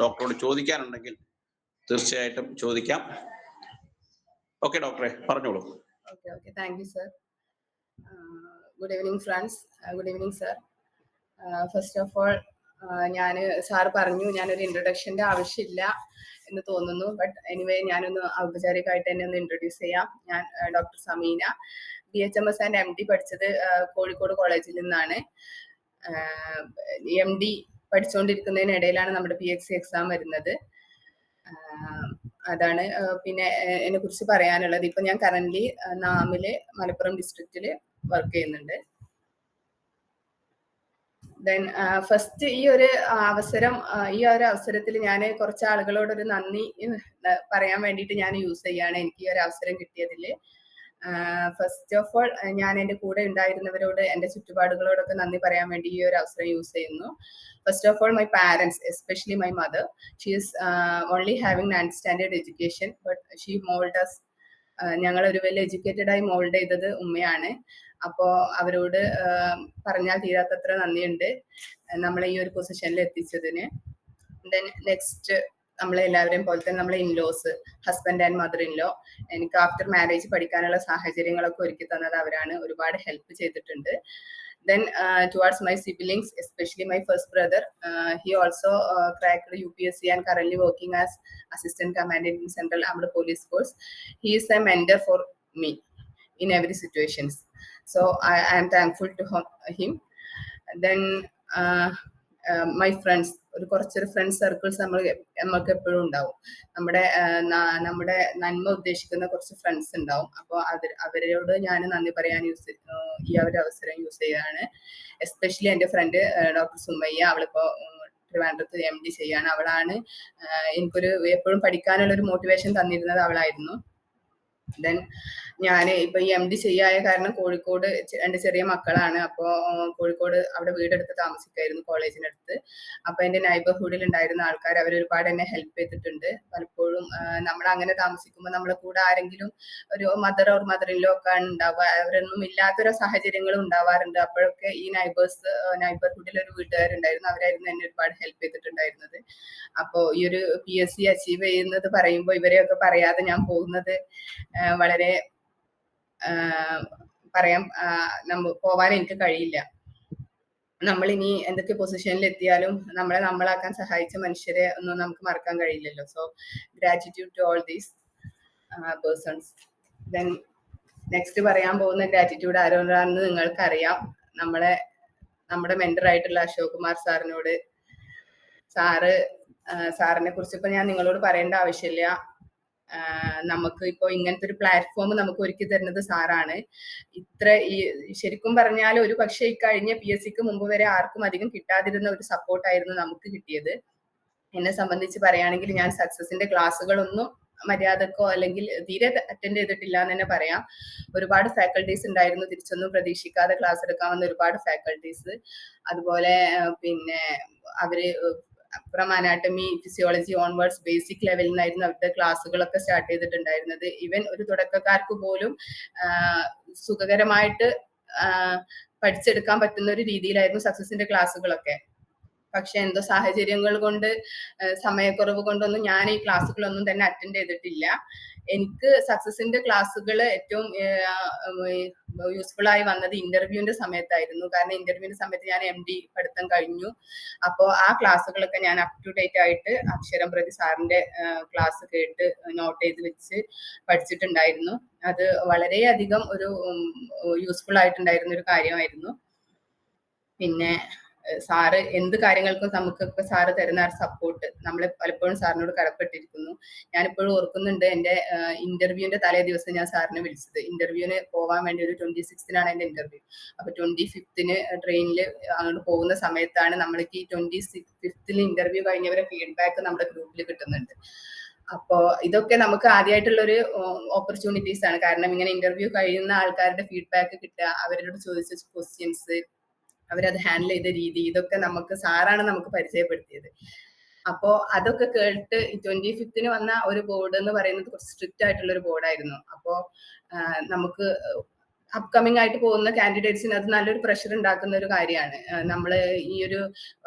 ഡോക്ടറോട് ചോദിക്കാനുണ്ടെങ്കിൽ തീർച്ചയായിട്ടും ചോദിക്കാം. ഓക്കെ ഡോക്ടറെ, പറഞ്ഞോളൂ. Okay. Thank you, sir. Good evening, friends. Good evening, sir. First of all, ഞാൻ സാർ പറഞ്ഞു ഞാനൊരു ഇൻട്രൊഡക്ഷൻ്റെ ആവശ്യമില്ല എന്ന് തോന്നുന്നു. ബട്ട് എനിവേ ഞാനൊന്ന് ഔപചാരികമായിട്ട് തന്നെ ഒന്ന് ഇൻട്രൊഡ്യൂസ് ചെയ്യാം. ഞാൻ doctor Sameena, BHMS and MD പഠിച്ചത് കോഴിക്കോട് കോളേജിൽ നിന്നാണ്. MD പഠിച്ചുകൊണ്ടിരിക്കുന്നതിനിടയിലാണ് നമ്മുടെ PHC എക്സാം വരുന്നത്. അതാണ് പിന്നെ എന്നെ കുറിച്ച് പറയാനുള്ളത്. ഇപ്പൊ ഞാൻ കറന്റ് നാമില് മലപ്പുറം ഡിസ്ട്രിക്റ്റിൽ വർക്ക് ചെയ്യുന്നുണ്ട്. ദെൻ ഫസ്റ്റ് ഈ ഒരു അവസരത്തിൽ ഞാൻ കുറച്ച് ആളുകളോടൊരു നന്ദി പറയാൻ വേണ്ടിയിട്ട് ഞാൻ യൂസ് ചെയ്യാണ് എനിക്ക് ഈ ഒരു അവസരം കിട്ടിയതിൽ. ഫസ്റ്റ് ഓഫ് ഓൾ ഞാൻ എൻ്റെ കൂടെ ഉണ്ടായിരുന്നവരോട് എൻ്റെ ചുറ്റുപാടുകളോടൊക്കെ നന്ദി പറയാൻ വേണ്ടി ഈ ഒരു അവസരം യൂസ് ചെയ്യുന്നു. First of all, my parents, especially my mother, she is only having 9th standard education, but she molded us. ഞങ്ങളൊരു വെൽ എഡ്യൂക്കേറ്റഡ് ആയി മോൾഡ് ചെയ്തത് ഉമ്മയാണ്. അപ്പോൾ അവരോട് പറഞ്ഞാൽ തീരാത്തത്ര നന്ദിയുണ്ട് നമ്മളെ ഈ ഒരു പൊസിഷനിൽ എത്തിച്ചതിന്. ദെൻ നെക്സ്റ്റ് നമ്മളെല്ലാവരെയും പോലെ തന്നെ നമ്മളെ ഇൻലോസ്, ഹസ്ബൻഡ് ആൻഡ് മദർ ഇൻലോ, എനിക്ക് ആഫ്റ്റർ മാരേജ് പഠിക്കാനുള്ള സാഹചര്യങ്ങളൊക്കെ ഒരുക്കി തന്നത് അവരാണ്. ഒരുപാട് ഹെൽപ്പ് ചെയ്തിട്ടുണ്ട്. Then towards my siblings, especially my first brother, he also cracked UPSC and currently working as assistant commandant in Central Armed Police Force. He is a mentor for me in every situations. So I am thankful to him. Then my friends, കുറച്ചൊരു front circles നമുക്ക് എപ്പോഴും ഉണ്ടാവും. നമ്മുടെ നന്മ ഉദ്ദേശിക്കുന്ന കുറച്ച് friends ഉണ്ടാവും. അപ്പോൾ അവരോട് ഞാൻ നന്ദി പറയാൻ ഈ ഒരു അവസരം യൂസ് ചെയ്യാണ്. എസ്പെഷ്യലി എൻ്റെ ഫ്രണ്ട് ഡോക്ടർ സുമയ്യ, അവളിപ്പോൾ ട്രിവാൻഡ്രത്ത് MD ചെയ്യാണ്. അവളാണ് എനിക്കൊരു എപ്പോഴും പഠിക്കാനുള്ള ഒരു മോട്ടിവേഷൻ തന്നിരുന്നത് അവളായിരുന്നു. ദെൻ ഞാൻ ഇപ്പൊ ഈ MD ചെയ്യായ കാരണം കോഴിക്കോട് എൻ്റെ ചെറിയ മക്കളാണ്. അപ്പോൾ കോഴിക്കോട് അവിടെ വീടെടുത്ത് താമസിക്കായിരുന്നു കോളേജിനടുത്ത്. അപ്പൊ എൻ്റെ നൈബർഹുഡിൽ ഉണ്ടായിരുന്ന ആൾക്കാർ അവരൊരുപാട് എന്നെ ഹെൽപ്പ് ചെയ്തിട്ടുണ്ട്. പലപ്പോഴും നമ്മൾ അങ്ങനെ താമസിക്കുമ്പോൾ നമ്മളെ കൂടെ ആരെങ്കിലും ഒരു മദർ ഇൻ ലോ ഒക്കെ ഉണ്ടാവുക, അവരൊന്നും ഇല്ലാത്തൊരു സാഹചര്യങ്ങളും ഉണ്ടാവാറുണ്ട്. അപ്പോഴൊക്കെ ഈ നൈബർഹുഡിൽ ഒരു വീട്ടുകാരുണ്ടായിരുന്നു, അവരായിരുന്നു എന്നെ ഒരുപാട് ഹെൽപ്പ് ചെയ്തിട്ടുണ്ടായിരുന്നത്. അപ്പോൾ ഈ ഒരു PSC അച്ചീവ് ചെയ്യുന്നത് പറയുമ്പോൾ ഇവരെയൊക്കെ പറയാതെ ഞാൻ പോകുന്നത് വളരെ പോവാൻ എനിക്ക് കഴിയില്ല. നമ്മളിനി എന്തൊക്കെ പൊസിഷനിൽ എത്തിയാലും നമ്മളാക്കാൻ സഹായിച്ച മനുഷ്യരെ ഒന്നും നമുക്ക് മറക്കാൻ കഴിയില്ലല്ലോ. So gratitude to all these persons. Then next പറയാൻ പോകുന്ന ഗ്രാറ്റിറ്റ്യൂഡ് ആരോടാണെന്ന് നിങ്ങൾക്കറിയാം. നമ്മുടെ മെന്റർ ആയിട്ടുള്ള അശോക് കുമാർ സാറിനോട്. സാറിനെ കുറിച്ച് ഇപ്പൊ ഞാൻ നിങ്ങളോട് പറയേണ്ട ആവശ്യമില്ല. നമുക്ക് ഇപ്പോൾ ഇങ്ങനത്തെ ഒരു പ്ലാറ്റ്ഫോം നമുക്ക് ഒരുക്കി തരുന്നത് സാറാണ്. ശരിക്കും പറഞ്ഞാൽ ഒരു പക്ഷേ ഇക്കഴിഞ്ഞ PSCക്ക് മുമ്പ് വരെ ആർക്കും അധികം കിട്ടാതിരുന്ന ഒരു സപ്പോർട്ടായിരുന്നു നമുക്ക് കിട്ടിയത്. എന്നെ സംബന്ധിച്ച് പറയുകയാണെങ്കിൽ ഞാൻ സക്സസിന്റെ ക്ലാസ്സുകളൊന്നും മര്യാദക്കോ അല്ലെങ്കിൽ തീരെ അറ്റൻഡ് ചെയ്തിട്ടില്ല എന്ന് തന്നെ പറയാം. ഒരുപാട് ഫാക്കൽറ്റീസ് ഉണ്ടായിരുന്നു, തിരിച്ചൊന്നും പ്രതീക്ഷിക്കാതെ ക്ലാസ് എടുക്കാവുന്ന ഒരുപാട് ഫാക്കൽറ്റീസ്. അതുപോലെ പിന്നെ അവര് from anatomy, physiology onwards basic ലെവലിൽ നിന്നായിരുന്നു അവരുടെ ക്ലാസ്സുകളൊക്കെ സ്റ്റാർട്ട് ചെയ്തിട്ടുണ്ടായിരുന്നത്. ഈവൻ ഒരു തുടക്കക്കാർക്ക് പോലും സുഖകരമായിട്ട് പഠിച്ചെടുക്കാൻ പറ്റുന്ന ഒരു രീതിയിലായിരുന്നു സക്സസിന്റെ ക്ലാസ്സുകളൊക്കെ. പക്ഷെ എന്തോ സാഹചര്യങ്ങൾ കൊണ്ട്, സമയക്കുറവ് കൊണ്ടൊന്നും ഞാൻ ഈ ക്ലാസ്സുകളൊന്നും തന്നെ അറ്റൻഡ് ചെയ്തിട്ടില്ല. എനിക്ക് സക്സസിന്റെ ക്ലാസ്സുകൾ ഏറ്റവും യൂസ്ഫുൾ ആയി വന്നത് ഇന്റർവ്യൂവിന്റെ സമയത്തായിരുന്നു. കാരണം ഇന്റർവ്യൂവിന്റെ സമയത്ത് ഞാൻ MD പഠിത്തം കഴിഞ്ഞു. അപ്പോൾ ആ ക്ലാസ്സുകളൊക്കെ ഞാൻ അപ് ടു ഡേറ്റ് ആയിട്ട് അക്ഷരം പ്രതി സാറിന്റെ ക്ലാസ് കേട്ട് നോട്ട് ചെയ്ത് വെച്ച് പഠിച്ചിട്ടുണ്ടായിരുന്നു. അത് വളരെയധികം ഒരു യൂസ്ഫുൾ ആയിട്ടുണ്ടായിരുന്ന ഒരു കാര്യമായിരുന്നു. പിന്നെ സാറ് എന്ത് കാര്യങ്ങൾക്കും നമുക്കൊക്കെ സാറ് തരുന്ന സപ്പോർട്ട് നമ്മൾ പലപ്പോഴും സാറിനോട് കടപ്പെട്ടിരിക്കുന്നു. ഞാനിപ്പോഴും ഓർക്കുന്നുണ്ട്, എൻ്റെ ഇന്റർവ്യൂവിന്റെ തലേ ദിവസം ഞാൻ സാറിനെ വിളിച്ചത്. ഇന്റർവ്യൂവിന് പോകാൻ വേണ്ടി ഒരു 26th എൻ്റെ ഇന്റർവ്യൂ. അപ്പൊ 25th ട്രെയിനിൽ അങ്ങോട്ട് പോകുന്ന സമയത്താണ് നമ്മൾക്ക് ഈ 25th ഇന്റർവ്യൂ കഴിഞ്ഞവരെ ഫീഡ്ബാക്ക് നമ്മുടെ ഗ്രൂപ്പിൽ കിട്ടുന്നുണ്ട്. അപ്പോ ഇതൊക്കെ നമുക്ക് ആദ്യമായിട്ടുള്ള ഒരു ഓപ്പർച്യൂണിറ്റീസ് ആണ്. കാരണം ഇങ്ങനെ ഇന്റർവ്യൂ കഴിയുന്ന ആൾക്കാരുടെ ഫീഡ്ബാക്ക് കിട്ടുക, അവരോട് ചോദിച്ച ക്വസ്റ്റ്യൻസ്, അവരത് ഹാൻഡിൽ ചെയ്ത രീതി, ഇതൊക്കെ സാറാണ് നമുക്ക് പരിചയപ്പെടുത്തിയത്. അപ്പോ അതൊക്കെ കേട്ട് 25th വന്ന ഒരു ബോർഡ് എന്ന് പറയുന്നത് കുറച്ച് സ്ട്രിക്റ്റ് ആയിട്ടുള്ള ഒരു ബോർഡായിരുന്നു. അപ്പോ നമുക്ക് അപ്കമിങ് ആയിട്ട് പോകുന്ന കാൻഡിഡേറ്റ്സിന് അത് നല്ലൊരു പ്രഷർ ഉണ്ടാക്കുന്ന ഒരു കാര്യമാണ്. നമ്മൾ ഈ ഒരു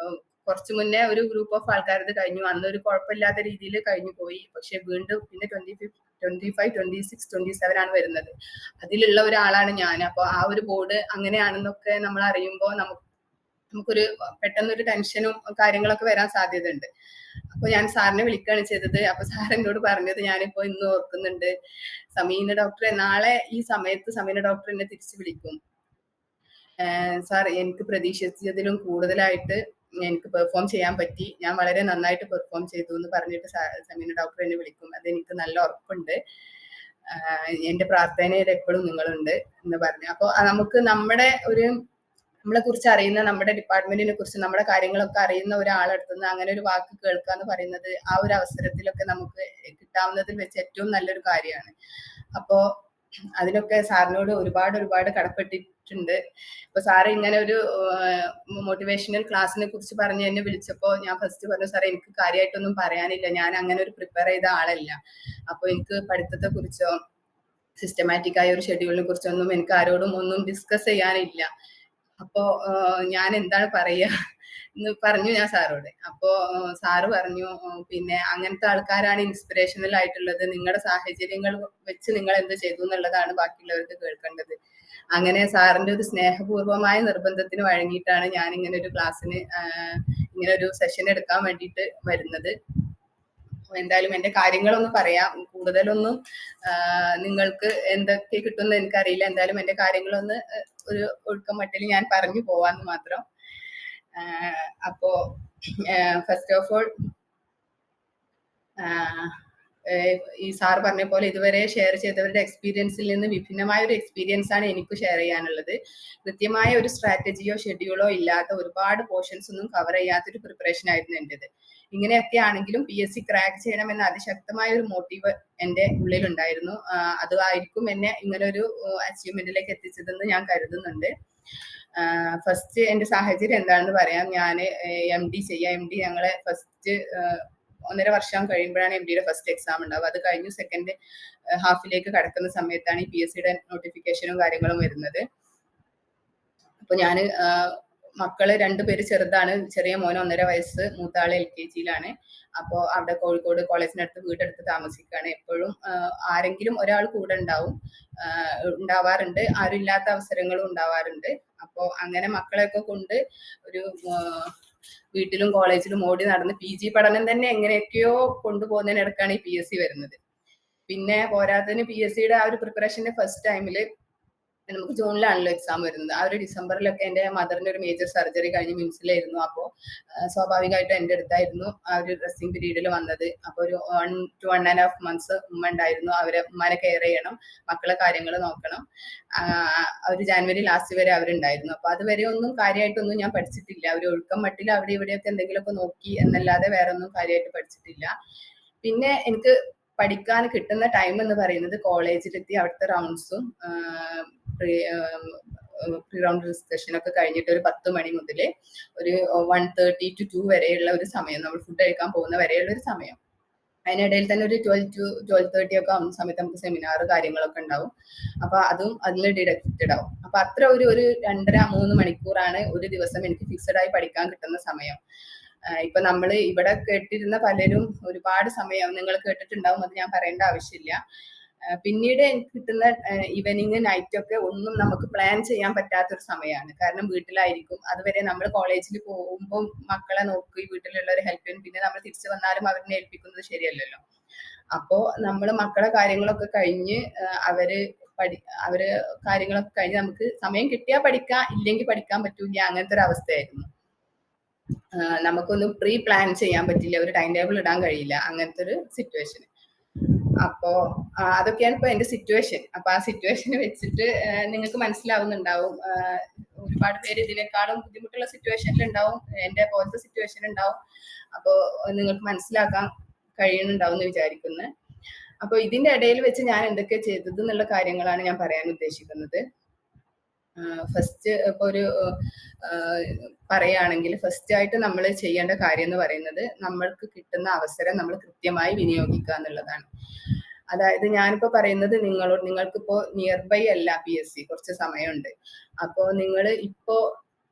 കുറച്ച് മുന്നേ ഒരു ഗ്രൂപ്പ് ഓഫ് ആൾക്കാരത് കഴിഞ്ഞു, അന്നൊരു കുഴപ്പമില്ലാത്ത രീതിയിൽ കഴിഞ്ഞു പോയി. പക്ഷെ വീണ്ടും പിന്നെ 25, 26, 27 ആണ് വരുന്നത്. അതിലുള്ള ഒരാളാണ് ഞാൻ. അപ്പൊ ആ ഒരു ബോർഡ് അങ്ങനെയാണെന്നൊക്കെ നമ്മൾ അറിയുമ്പോൾ നമുക്കൊരു പെട്ടെന്നൊരു ടെൻഷനും കാര്യങ്ങളൊക്കെ വരാൻ സാധ്യതയുണ്ട്. അപ്പൊ ഞാൻ സാറിനെ വിളിക്കുകയാണ് ചെയ്തത്. അപ്പൊ സാർ എന്നോട് പറഞ്ഞത് ഞാനിപ്പോ ഇന്ന് ഓർക്കുന്നുണ്ട്, സമീന ഡോക്ടറെ നാളെ ഈ സമയത്ത് സമീന ഡോക്ടർ എന്നെ തിരിച്ചു വിളിക്കും. സാർ, എനിക്ക് പ്രതീക്ഷിച്ചതിലും കൂടുതലായിട്ട് എനിക്ക് പെർഫോം ചെയ്യാൻ പറ്റി, ഞാൻ വളരെ നന്നായിട്ട് പെർഫോം ചെയ്തു എന്ന് പറഞ്ഞിട്ട് സമീന ഡോക്ടർ എന്നെ വിളിക്കും. അതെനിക്ക് നല്ല ഉറപ്പുണ്ട്. എന്റെ പ്രാർത്ഥനയിൽ എപ്പോഴും നിങ്ങളുണ്ട് എന്ന് പറഞ്ഞു. അപ്പൊ നമുക്ക് നമ്മളെ കുറിച്ച് അറിയുന്ന, നമ്മുടെ ഡിപ്പാർട്ട്മെന്റിനെ കുറിച്ച് നമ്മുടെ കാര്യങ്ങളൊക്കെ അറിയുന്ന ഒരാളെടുത്ത് നിന്ന് അങ്ങനെ ഒരു വാക്ക് കേൾക്കുക എന്ന് പറയുന്നത് ആ ഒരു അവസരത്തിലൊക്കെ നമുക്ക് കിട്ടാവുന്നതിൽ വെച്ച് ഏറ്റവും നല്ലൊരു കാര്യമാണ്. അപ്പോ അതിനൊക്കെ സാറിനോട് ഒരുപാട് കടപ്പെട്ടിട്ടുണ്ട്. ഇപ്പൊ സാറ് ഇങ്ങനെ ഒരു മോട്ടിവേഷണൽ ക്ലാസ്സിനെ കുറിച്ച് പറഞ്ഞ് എന്നെ വിളിച്ചപ്പോ ഞാൻ ഫസ്റ്റ് പറഞ്ഞു, സാറേ എനിക്ക് കാര്യമായിട്ടൊന്നും പറയാനില്ല, ഞാൻ അങ്ങനെ ഒരു പ്രിപ്പയർ ചെയ്ത ആളല്ല. അപ്പൊ എനിക്ക് പഠിത്തത്തെ കുറിച്ചോ സിസ്റ്റമാറ്റിക് ആയ ഒരു ഷെഡ്യൂളിനെ കുറിച്ചൊന്നും എനിക്ക് ആരോടും ഒന്നും ഡിസ്കസ് ചെയ്യാനില്ല. അപ്പോ ഞാൻ എന്താണ് പറയാ എന്ന് പറഞ്ഞു ഞാൻ സാറോട്. അപ്പോ സാറ് പറഞ്ഞു, പിന്നെ അങ്ങനത്തെ ആൾക്കാരാണ് ഇൻസ്പിറേഷണൽ ആയിട്ടുള്ളത്, നിങ്ങളുടെ സാഹചര്യങ്ങൾ വെച്ച് നിങ്ങൾ എന്ത് ചെയ്തു എന്നുള്ളതാണ് ബാക്കിയുള്ളവർക്ക് കേൾക്കേണ്ടത്. അങ്ങനെ സാറിന്റെ ഒരു സ്നേഹപൂർവമായ നിർബന്ധത്തിന് വഴങ്ങിയിട്ടാണ് ഞാൻ ഇങ്ങനെ ഒരു ക്ലാസ്സിന് ഇങ്ങനെ ഒരു സെഷൻ എടുക്കാൻ വേണ്ടിയിട്ട് വരുന്നത്. എന്തായാലും എന്റെ കാര്യങ്ങളൊന്ന് പറയാം, കൂടുതലൊന്നും നിങ്ങൾക്ക് എന്തൊക്കെ കിട്ടുമെന്ന് എനിക്കറിയില്ല. എന്തായാലും എന്റെ കാര്യങ്ങളൊന്ന് ഒരു ഒഴുക്കം മട്ടിൽ ഞാൻ പറഞ്ഞു പോവാന്ന് മാത്രം. അപ്പോ ഫസ്റ്റ് ഓഫ് ഓൾ ഈ സാർ പറഞ്ഞ പോലെ ഇതുവരെ ഷെയർ ചെയ്തവരുടെ എക്സ്പീരിയൻസിൽ നിന്ന് വിഭിന്നമായ ഒരു എക്സ്പീരിയൻസ് ആണ് എനിക്ക് ഷെയർ ചെയ്യാനുള്ളത്. കൃത്യമായ ഒരു സ്ട്രാറ്റജിയോ ഷെഡ്യൂളോ ഇല്ലാത്ത, ഒരുപാട് പോർഷൻസ് ഒന്നും കവർ ചെയ്യാത്തൊരു പ്രിപ്പറേഷൻ ആയിരുന്നു എൻ്റെത്. ഇങ്ങനെയൊക്കെ ആണെങ്കിലും PSC ക്രാക്ക് ചെയ്യണമെന്ന അതിശക്തമായ ഒരു മോട്ടീവ് എൻ്റെ ഉള്ളിലുണ്ടായിരുന്നു. അതായിരിക്കും എന്നെ ഇങ്ങനൊരു അച്ചീവ്മെന്റിലേക്ക് എത്തിച്ചതെന്ന് ഞാൻ കരുതുന്നുണ്ട്. ഫസ്റ്റ് എൻ്റെ സാഹചര്യം എന്താണെന്ന് പറയാം. ഞാൻ MD ചെയ്യാം. MD ഞങ്ങളെ ഫസ്റ്റ് 1.5 വർഷം കഴിയുമ്പോഴാണ് MDയുടെ ഫസ്റ്റ് എക്സാം ഉണ്ടാവുക. അത് കഴിഞ്ഞു സെക്കൻഡ് ഹാഫിലേക്ക് കടക്കുന്ന സമയത്താണ് ഈ PSCയുടെ നോട്ടിഫിക്കേഷനും കാര്യങ്ങളും വരുന്നത്. അപ്പൊ ഞാൻ മക്കള് 2 പേര് ചെറുതാണ്. ചെറിയ മോന് 1.5 വയസ്സ്, മൂത്താള് LKG-യിലാണ്. അപ്പോൾ അവിടെ കോഴിക്കോട് കോളേജിനടുത്ത് വീടെടുത്ത് താമസിക്കുകയാണ്. എപ്പോഴും ആരെങ്കിലും ഒരാൾ കൂടെ ഉണ്ടാവാറുണ്ട്, ആരും ഇല്ലാത്ത അവസരങ്ങളും ഉണ്ടാവാറുണ്ട്. അപ്പോൾ അങ്ങനെ മക്കളെയൊക്കെ കൊണ്ട് ഒരു വീട്ടിലും കോളേജിലും ഓടി നടന്ന് PG പഠനം തന്നെ എങ്ങനെയൊക്കെയോ കൊണ്ടുപോകുന്നതിനിടക്കാണ് ഈ PSC വരുന്നത്. പിന്നെ പോരാത്തതിന് PSCയുടെ ആ ഒരു പ്രിപ്പറേഷന്റെ ഫസ്റ്റ് ടൈമിൽ നമുക്ക് ജൂണിലാണല്ലോ എക്സാം വരുന്നത്. ആ ഒരു ഡിസംബറിലൊക്കെ എൻ്റെ മദറിന്റെ ഒരു മേജർ സർജറി കഴിഞ്ഞ് മിംസിലായിരുന്നു. അപ്പോൾ സ്വാഭാവികമായിട്ടും എൻ്റെ അടുത്തായിരുന്നു ആ ഒരു ഡ്രസ്സിംഗ് പീരീഡിൽ വന്നത്. അപ്പോൾ ഒരു 1 to 1.5 months ഉമ്മ ഉണ്ടായിരുന്നു. ഉമ്മാനെ കെയർ ചെയ്യണം, മക്കളെ കാര്യങ്ങൾ നോക്കണം. ഒരു ജാനുവരി ലാസ്റ്റ് വരെ അവരുണ്ടായിരുന്നു. അപ്പൊ അതുവരെ ഒന്നും കാര്യമായിട്ടൊന്നും ഞാൻ പഠിച്ചിട്ടില്ല. ഒരു ഒഴുക്കം മട്ടിൽ അവിടെ ഇവിടെയൊക്കെ എന്തെങ്കിലുമൊക്കെ നോക്കി എന്നല്ലാതെ വേറെ ഒന്നും കാര്യമായിട്ട് പഠിച്ചിട്ടില്ല. പിന്നെ എനിക്ക് പഠിക്കാൻ കിട്ടുന്ന ടൈം എന്ന് പറയുന്നത് കോളേജിലെത്തി അവിടുത്തെ റൗണ്ട്സും പ്രീ റൗണ്ട് ഡിസ്കഷൻ ഒക്കെ കഴിഞ്ഞിട്ട് ഒരു 10 മണി മുതൽ ഒരു 1:30 to 2 വരെയുള്ള ഒരു സമയം, നമ്മൾ ഫുഡ് കഴിക്കാൻ പോകുന്ന വരെയുള്ള ഒരു സമയം. അതിനിടയിൽ തന്നെ ഒരു 12 to 12:30 ഒക്കെ ആവുന്ന സമയത്ത് നമുക്ക് സെമിനാർ കാര്യങ്ങളൊക്കെ ഉണ്ടാവും. അപ്പൊ അതും അതിൽ ഡിഡക്റ്റഡ് ആവും. അപ്പൊ അത്ര ഒരു 2.5-3 മണിക്കൂറാണ് ഒരു ദിവസം എനിക്ക് ഫിക്സഡ് ആയി പഠിക്കാൻ കിട്ടുന്ന സമയം. ഇപ്പൊ നമ്മൾ ഇവിടെ കേട്ടിരുന്ന പലരും ഒരുപാട് സമയം നിങ്ങൾ കേട്ടിട്ടുണ്ടാവും, അത് ഞാൻ പറയേണ്ട ആവശ്യമില്ല. പിന്നീട് എനിക്ക് കിട്ടുന്ന ഈവനിങ് നൈറ്റ് ഒക്കെ ഒന്നും നമുക്ക് പ്ലാൻ ചെയ്യാൻ പറ്റാത്തൊരു സമയമാണ്. കാരണം വീട്ടിലായിരിക്കും. അതുവരെ നമ്മൾ കോളേജിൽ പോകുമ്പോൾ മക്കളെ നോക്കി വീട്ടിലുള്ളവരെ ഹെൽപ്പ് ചെയ്യും. പിന്നെ നമ്മൾ തിരിച്ചു വന്നാലും അവരെ ഏൽപ്പിക്കുന്നത് ശരിയല്ലല്ലോ. അപ്പോ നമ്മൾ മക്കളെ കാര്യങ്ങളൊക്കെ കഴിഞ്ഞ് അവര് കാര്യങ്ങളൊക്കെ കഴിഞ്ഞ് നമുക്ക് സമയം കിട്ടിയാൽ പഠിക്കാം, ഇല്ലെങ്കിൽ പഠിക്കാൻ പറ്റൂല, അങ്ങനത്തെ ഒരു അവസ്ഥയായിരുന്നു. നമുക്കൊന്നും പ്രീ പ്ലാൻ ചെയ്യാൻ പറ്റില്ല, ഒരു ടൈം ടേബിൾ ഇടാൻ കഴിയില്ല, അങ്ങനത്തെ ഒരു സിറ്റുവേഷൻ. അപ്പോ അതൊക്കെയാണ് ഇപ്പൊ എന്റെ സിറ്റുവേഷൻ. അപ്പൊ ആ സിറ്റുവേഷന് വെച്ചിട്ട് നിങ്ങൾക്ക് മനസ്സിലാവുന്നുണ്ടാവും, ഒരുപാട് പേര് ഇതിനേക്കാളും ബുദ്ധിമുട്ടുള്ള സിറ്റുവേഷനിൽ ഉണ്ടാവും, എന്റെ പോലത്തെ സിറ്റുവേഷൻ ഉണ്ടാവും. അപ്പോ നിങ്ങൾക്ക് മനസ്സിലാക്കാൻ കഴിയുന്നുണ്ടാവും എന്ന് വിചാരിക്കുന്നു. അപ്പൊ ഇതിന്റെ ഇടയിൽ വെച്ച് ഞാൻ എന്തൊക്കെ ചെയ്തത് എന്നുള്ള കാര്യങ്ങളാണ് ഞാൻ പറയാൻ ഉദ്ദേശിക്കുന്നത്. ഫസ്റ്റ് ഇപ്പൊ ഒരു പറയുകയാണെങ്കിൽ ഫസ്റ്റ് ആയിട്ട് നമ്മൾ ചെയ്യേണ്ട കാര്യം എന്ന് പറയുന്നത് നമ്മൾക്ക് കിട്ടുന്ന അവസരം നമ്മൾ കൃത്യമായി വിനിയോഗിക്കുക എന്നുള്ളതാണ്. അതായത് ഞാനിപ്പോ പറയുന്നത് നിങ്ങൾക്കിപ്പോ നിയർ ബൈ അല്ല PSC, കുറച്ച് സമയമുണ്ട്. അപ്പോ നിങ്ങൾ ഇപ്പോ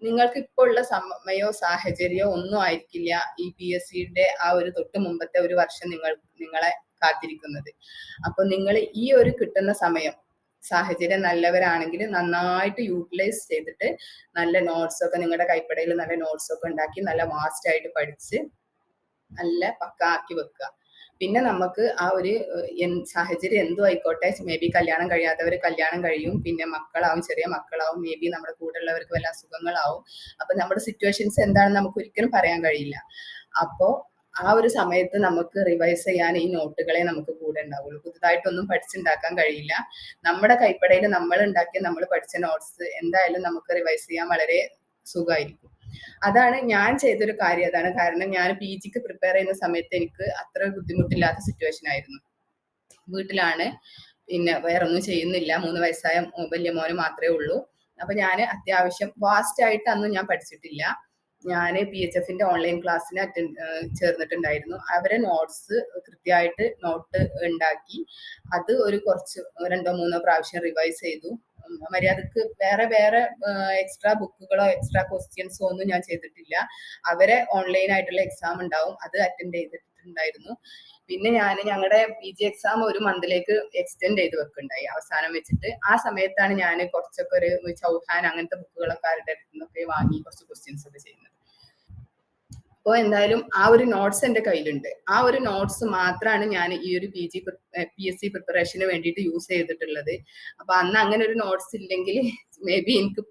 നിങ്ങൾക്ക് ഇപ്പോൾ ഉള്ള സമയമോ സാഹചര്യമോ ഒന്നും ആയിരിക്കില്ല ഈ PSCയുടെ ആ ഒരു തൊട്ട് മുമ്പത്തെ ഒരു വർഷം നിങ്ങളെ കാത്തിരിക്കുന്നത്. അപ്പൊ നിങ്ങൾ ഈ ഒരു കിട്ടുന്ന സമയം സാഹചര്യം നല്ലവരാണെങ്കിൽ നന്നായിട്ട് യൂട്ടിലൈസ് ചെയ്തിട്ട് നല്ല നോട്ട്സ് ഒക്കെ നിങ്ങളുടെ കൈപ്പടയിൽ നല്ല നോട്ട്സ് ഒക്കെ ഉണ്ടാക്കി നല്ല വാസ്റ്റ് ആയിട്ട് പഠിച്ച് നല്ല പക്ക ആക്കി വെക്കുക. പിന്നെ നമുക്ക് ആ ഒരു സാഹചര്യം എന്തും ആയിക്കോട്ടെ, മേ ബി കല്യാണം കഴിയാത്തവർ കല്യാണം കഴിയും, പിന്നെ മക്കളാവും, ചെറിയ മക്കളാവും, മേ ബി നമ്മുടെ കൂടെ ഉള്ളവർക്ക് വല്ല അസുഖങ്ങളാവും. അപ്പൊ നമ്മുടെ സിറ്റുവേഷൻസ് എന്താണെന്ന് നമുക്ക് ഒരിക്കലും പറയാൻ കഴിയില്ല. അപ്പോ ആ ഒരു സമയത്ത് നമുക്ക് റിവൈസ് ചെയ്യാൻ ഈ നോട്ടുകളെ നമുക്ക് കൂടെ ഉണ്ടാവുള്ളൂ. പുതുതായിട്ടൊന്നും പഠിച്ചുണ്ടാക്കാൻ കഴിയില്ല. നമ്മുടെ കൈപ്പടയിൽ നമ്മൾ ഉണ്ടാക്കിയ നമ്മൾ പഠിച്ച നോട്ട്സ് എന്തായാലും നമുക്ക് റിവൈസ് ചെയ്യാൻ വളരെ സുഖമായിരിക്കും. അതാണ് ഞാൻ ചെയ്തൊരു കാര്യം. അതാണ് കാരണം ഞാൻ PGക്ക് പ്രിപ്പയർ ചെയ്യുന്ന സമയത്ത് എനിക്ക് അത്ര ബുദ്ധിമുട്ടില്ലാത്ത സിറ്റുവേഷൻ ആയിരുന്നു. വീട്ടിലാണ്, പിന്നെ വേറൊന്നും ചെയ്യുന്നില്ല. 3 വയസ്സായ വലിയ മോന് മാത്രമേ ഉള്ളൂ. അപ്പൊ ഞാൻ അത്യാവശ്യം വാസ്റ്റ് ആയിട്ട് അന്ന് ഞാൻ പഠിച്ചിട്ടില്ല. ഞാൻ PHFന്റെ ഓൺലൈൻ ക്ലാസ്സിന് ചേർന്നിട്ടുണ്ടായിരുന്നു. അവരെ നോട്ട്സ് കൃത്യമായിട്ട് നോട്ട് ഉണ്ടാക്കി അത് ഒരു കുറച്ച് 2-3 പ്രാവശ്യം റിവൈസ് ചെയ്തു. മര്യാദക്ക് വേറെ എക്സ്ട്രാ ബുക്കുകളോ എക്സ്ട്രാ ക്വസ്റ്റ്യൻസോ ഒന്നും ഞാൻ ചെയ്തിട്ടില്ല. അവരെ ഓൺലൈൻ ആയിട്ടുള്ള എക്സാം ഉണ്ടാവും, അത് അറ്റൻഡ് ചെയ്തിട്ടുണ്ടായിരുന്നു. പിന്നെ ഞങ്ങളുടെ PG എക്സാം ഒരു മന്തിലേക്ക് എക്സ്റ്റെൻഡ് ചെയ്ത് വെക്കുന്നുണ്ടായി അവസാനം വെച്ചിട്ട്. ആ സമയത്താണ് ഞാൻ കുറച്ചൊക്കെ ഒരു ചൗഹാൻ അങ്ങനത്തെ ബുക്കുകളൊക്കെ ആരുടെ അടുത്ത് നിന്നൊക്കെ വാങ്ങി കുറച്ച് ക്വസ്റ്റ്യൻസ് ഒക്കെ ചെയ്യുന്നത്. അപ്പോൾ എന്തായാലും ആ ഒരു നോട്ട്സ് എൻ്റെ കയ്യിലുണ്ട്. ആ ഒരു നോട്ട്സ് മാത്രമാണ് ഞാൻ ഈ ഒരു PSC പ്രിപ്പറേഷന് വേണ്ടിയിട്ട് യൂസ് ചെയ്തിട്ടുള്ളത്. അപ്പൊ അന്ന് അങ്ങനെ ഒരു നോട്ട്സ് ഇല്ലെങ്കിൽ മേ ബി എനിക്ക്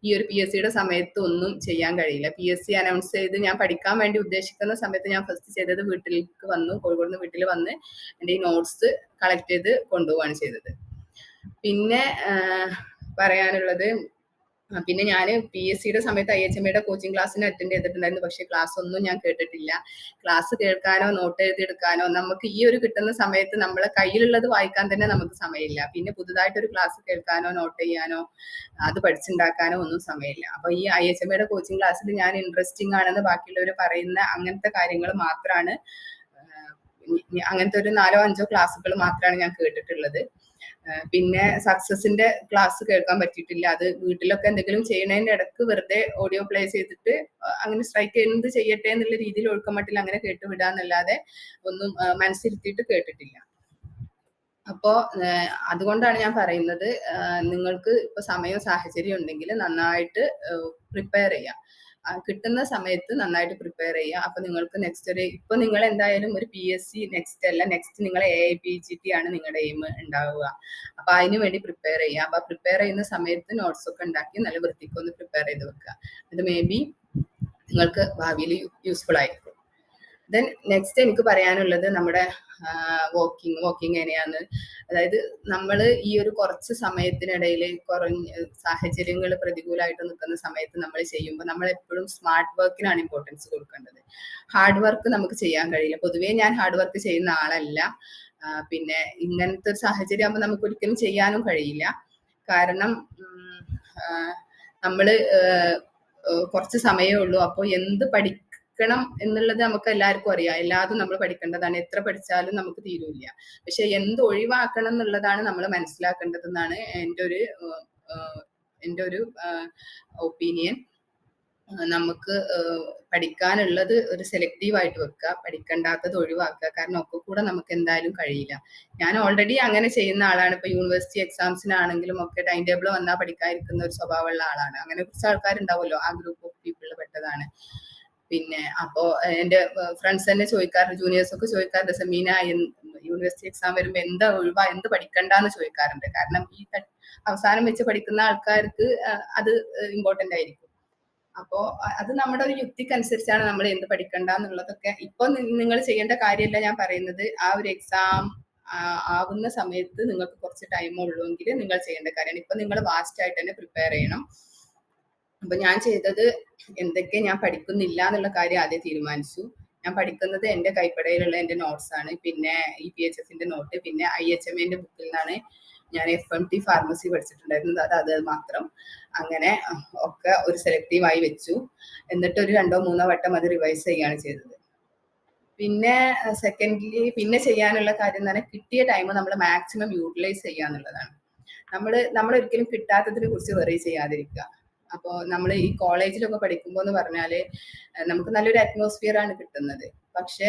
ഈ ഒരു PSCയുടെ സമയത്ത് ഒന്നും ചെയ്യാൻ കഴിയില്ല. PSC അനൗൺസ് ചെയ്ത് ഞാൻ പഠിക്കാൻ വേണ്ടി ഉദ്ദേശിക്കുന്ന സമയത്ത് ഞാൻ ഫസ്റ്റ് ചെയ്തത് വീട്ടിലേക്ക് വന്നു, കോഴിക്കോട് നിന്ന് വീട്ടിൽ വന്ന് എൻ്റെ ഈ നോട്ട്സ് കളക്ട് ചെയ്ത് കൊണ്ടുപോവാണ് ചെയ്തത്. പിന്നെ പറയാനുള്ളത്, പിന്നെ ഞാൻ PSCയുടെ സമയത്ത് IHMയുടെ കോച്ചിങ് ക്ലാസ്സിന് അറ്റൻഡ് ചെയ്തിട്ടുണ്ടായിരുന്നു. പക്ഷെ ക്ലാസ് ഒന്നും ഞാൻ കേട്ടിട്ടില്ല. ക്ലാസ് കേൾക്കാനോ നോട്ട് എഴുതിയെടുക്കാനോ നമുക്ക് ഈ ഒരു കിട്ടുന്ന സമയത്ത് നമ്മളെ കയ്യിലുള്ളത് വായിക്കാൻ തന്നെ നമുക്ക് സമയമില്ല. പിന്നെ പുതുതായിട്ടൊരു ക്ലാസ് കേൾക്കാനോ നോട്ട് ചെയ്യാനോ അത് പഠിച്ചുണ്ടാക്കാനോ ഒന്നും സമയമില്ല. അപ്പൊ ഈ IHMയുടെ കോച്ചിങ് ക്ലാസ്സിൽ ഞാൻ ഇൻട്രസ്റ്റിംഗ് ആണെന്ന് ബാക്കിയുള്ളവർ പറയുന്ന അങ്ങനത്തെ കാര്യങ്ങൾ മാത്രമാണ്, അങ്ങനത്തെ ഒരു 4-5 ക്ലാസ്സുകൾ മാത്രമാണ് ഞാൻ കേട്ടിട്ടുള്ളത്. പിന്നെ സക്സസിന്റെ ക്ലാസ് കേൾക്കാൻ പറ്റിയിട്ടില്ല. അത് വീട്ടിലൊക്കെ എന്തെങ്കിലും ചെയ്യണതിന്റെ ഇടക്ക് വെറുതെ ഓഡിയോ പ്ലേ ചെയ്തിട്ട് അങ്ങനെ സ്ട്രൈക്ക് എന്ത് ചെയ്യട്ടെ എന്നുള്ള രീതിയിൽ ഒഴുക്കമട്ടിൽ അങ്ങനെ കേട്ടുവിടാന്നല്ലാതെ ഒന്നും മനസ്സിരുത്തിയിട്ട് കേട്ടിട്ടില്ല. അപ്പോ അതുകൊണ്ടാണ് ഞാൻ പറയുന്നത്, നിങ്ങൾക്ക് ഇപ്പൊ സമയവും സാഹചര്യം ഉണ്ടെങ്കിൽ നന്നായിട്ട് പ്രിപ്പയർ ചെയ്യാം. കിട്ടുന്ന സമയത്ത് നന്നായിട്ട് പ്രിപ്പയർ ചെയ്യുക. അപ്പൊ നിങ്ങൾക്ക് നെക്സ്റ്റ് ഇപ്പൊ നിങ്ങൾ എന്തായാലും ഒരു PSC നെക്സ്റ്റ് നിങ്ങളെ AIPGT ആണ് നിങ്ങളുടെ എയിം ഉണ്ടാവുക. അപ്പൊ അതിനു വേണ്ടി പ്രിപ്പയർ ചെയ്യുക. അപ്പൊ പ്രിപ്പയർ ചെയ്യുന്ന സമയത്ത് നോട്ട്സ് ഒക്കെ ഉണ്ടാക്കി നല്ല വൃത്തിക്ക് ഒന്ന് പ്രിപ്പയർ ചെയ്ത് വെക്കുക. ഇത് മേ ബി നിങ്ങൾക്ക് ഭാവിയിൽ യൂസ്ഫുൾ ആയിരിക്കും. ദെൻ നെക്സ്റ്റ് എനിക്ക് പറയാനുള്ളത് നമ്മുടെ വോക്കിംഗ് എങ്ങനെയാന്ന്, അതായത് നമ്മൾ ഈ ഒരു കുറച്ച് സമയത്തിനിടയിൽ സാഹചര്യങ്ങൾ പ്രതികൂലമായിട്ട് നിൽക്കുന്ന സമയത്ത് നമ്മൾ ചെയ്യുമ്പോൾ നമ്മൾ എപ്പോഴും സ്മാർട്ട് വർക്കിനാണ് ഇമ്പോർട്ടൻസ് കൊടുക്കേണ്ടത്. ഹാർഡ് വർക്ക് നമുക്ക് ചെയ്യാൻ കഴിയില്ല. പൊതുവേ ഞാൻ ഹാർഡ് വർക്ക് ചെയ്യുന്ന ആളല്ല. പിന്നെ ഇങ്ങനത്തെ ഒരു സാഹചര്യം ആകുമ്പോൾ നമുക്ക് ഒരിക്കലും ചെയ്യാനും കഴിയില്ല. കാരണം നമ്മൾ കുറച്ച് സമയമേ ഉള്ളൂ. അപ്പോൾ എന്ത് പഠിക്കണം എന്നുള്ളത് നമുക്ക് എല്ലാവർക്കും അറിയാം. എല്ലാതും നമ്മൾ പഠിക്കേണ്ടതാണ്. എത്ര പഠിച്ചാലും നമുക്ക് തീരൂല്ല. പക്ഷെ എന്ത് ഒഴിവാക്കണം എന്നുള്ളതാണ് നമ്മൾ മനസ്സിലാക്കേണ്ടതെന്നാണ് എൻ്റെ ഒരു ഒപ്പീനിയൻ. നമുക്ക് പഠിക്കാനുള്ളത് ഒരു സെലക്റ്റീവ് ആയിട്ട് വെക്കുക, പഠിക്കേണ്ടാത്തത് ഒഴിവാക്കുക. കാരണം ഒക്കെ കൂടെ നമുക്ക് എന്തായാലും കഴിയില്ല. ഞാൻ ഓൾറെഡി അങ്ങനെ ചെയ്യുന്ന ആളാണ്. ഇപ്പൊ യൂണിവേഴ്സിറ്റി എക്സാംസിനാണെങ്കിലും ഒക്കെ ടൈം ടേബിൾ വന്നാൽ പഠിക്കാതിരിക്കുന്ന ഒരു സ്വഭാവമുള്ള ആളാണ്. അങ്ങനെ കുറച്ച് ആൾക്കാരുണ്ടാവുമല്ലോ, ആ ഗ്രൂപ്പ് ഓഫ് പീപ്പിളിൽ പെട്ടതാണ്. പിന്നെ അപ്പോ എൻ്റെ ഫ്രണ്ട്സ് തന്നെ ചോദിക്കാറുണ്ട്, ജൂനിയേഴ്സ് ഒക്കെ ചോദിക്കാറുണ്ട്, സെമീന യൂണിവേഴ്സിറ്റി എക്സാം വരുമ്പോൾ എന്ത് പഠിക്കണ്ടെന്ന് ചോദിക്കാറുണ്ട്. കാരണം ഈ അവസാനം വെച്ച് പഠിക്കുന്ന ആൾക്കാർക്ക് അത് ഇമ്പോർട്ടന്റ് ആയിരിക്കും. അപ്പോ അത് നമ്മുടെ ഒരു യുക്തിക്കനുസരിച്ചാണ് നമ്മൾ എന്ത് പഠിക്കണ്ടെന്നുള്ളതൊക്കെ. ഇപ്പൊ നിങ്ങൾ ചെയ്യേണ്ട കാര്യമല്ല ഞാൻ പറയുന്നത്. ആ ഒരു എക്സാം ആവുന്ന സമയത്ത് നിങ്ങൾക്ക് കുറച്ച് ടൈം ഉള്ളുവെങ്കിൽ നിങ്ങൾ ചെയ്യേണ്ട കാര്യമാണ്. ഇപ്പൊ നിങ്ങൾ വാസ്റ്റ് ആയിട്ട് തന്നെ പ്രിപ്പയർ ചെയ്യണം. അപ്പൊ ഞാൻ ചെയ്തത് എന്തൊക്കെ ഞാൻ പഠിക്കുന്നില്ല എന്നുള്ള കാര്യം ആദ്യം തീരുമാനിച്ചു. ഞാൻ പഠിക്കുന്നത് എൻ്റെ കൈപ്പടയിലുള്ള എൻ്റെ നോട്ട്സ് ആണ്. പിന്നെ PHFന്റെ നോട്ട്, പിന്നെ IHMന്റെ ബുക്കിൽ നിന്നാണ് ഞാൻ FMT ഫാർമസി പഠിച്ചിട്ടുണ്ടായിരുന്നത്. അത് മാത്രം. അങ്ങനെ ഒക്കെ ഒരു സെലക്റ്റീവായി വെച്ചു. എന്നിട്ട് ഒരു 2-3 വട്ടം അത് റിവൈസ് ചെയ്യുകയാണ് ചെയ്തത്. പിന്നെ സെക്കൻഡ്ലി പിന്നെ ചെയ്യാനുള്ള കാര്യം എന്ന് പറഞ്ഞാൽ കിട്ടിയ ടൈം നമ്മൾ മാക്സിമം യൂട്ടിലൈസ് ചെയ്യുക എന്നുള്ളതാണ്. നമ്മൾ ഒരിക്കലും കിട്ടാത്തതിനെ കുറിച്ച് വെറി ചെയ്യാതിരിക്കുക. അപ്പോൾ നമ്മൾ ഈ കോളേജിലൊക്കെ പഠിക്കുമ്പോൾ എന്ന് പറഞ്ഞാൽ നമുക്ക് നല്ലൊരു അറ്റ്മോസ്ഫിയർ ആണ് കിട്ടുന്നത്. പക്ഷെ